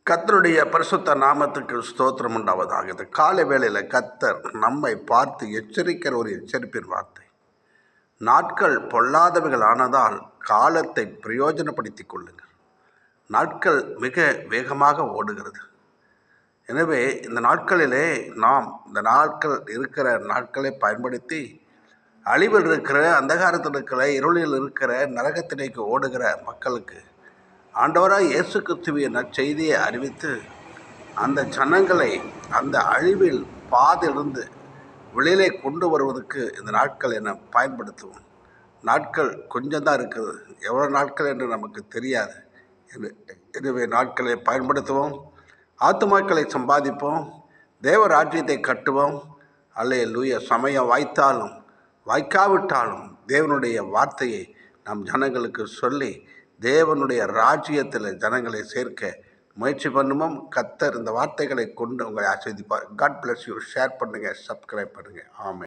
கர்த்தருடைய பரிசுத்த நாமத்துக்கு ஸ்தோத்திரம் உண்டாவதாக. இந்த காலை வேளையில் கர்த்தர் நம்மை பார்த்து எச்சரிக்கிற ஒரு எச்சரிப்பின் வார்த்தை. நாட்கள் பொல்லாதவைகள் ஆனதால் காலத்தை பிரயோஜனப்படுத்திக் கொள்ளுங்கள். நாட்கள் மிக வேகமாக ஓடுகிறது. எனவே இந்த நாட்களிலே நாம் இந்த இருக்கிற நாட்களை பயன்படுத்தி அழிவில் இருக்கிற, அந்தகாரத்தில் இருக்கிற, இருளில் இருக்கிற, நரகத்தினைக்கு ஓடுகிற மக்களுக்கு ஆண்டவராக இயேசு கிறிஸ்துவின் நற்செய்தியை அறிவித்து அந்த ஜனங்களை அந்த அழிவில் பாதிலிருந்து வெளியிலே கொண்டு வருவதற்கு இந்த நாட்கள் என பயன்படுத்துவோம். நாட்கள் கொஞ்சம் தான் இருக்குது, எவ்வளோ நாட்கள் என்று நமக்கு தெரியாது. எனவே நாட்களை பயன்படுத்துவோம், ஆத்துமாக்களை சம்பாதிப்போம், தேவ ராஜ்யத்தை கட்டுவோம். அல்லேலூயா. சமயம் வாய்த்தாலும் வாய்க்காவிட்டாலும் தேவனுடைய வார்த்தையை நம் ஜனங்களுக்கு சொல்லி தேவனுடைய ராஜ்யத்தில் ஜனங்களை சேர்க்க முயற்சி பண்ணுவோம். கர்த்தர் இந்த வார்த்தைகளை கொண்டு உங்களை ஆசீர்வதிப்பார். God bless you. ஷேர் பண்ணுங்கள், சப்ஸ்கிரைப் பண்ணுங்கள். ஆமென்.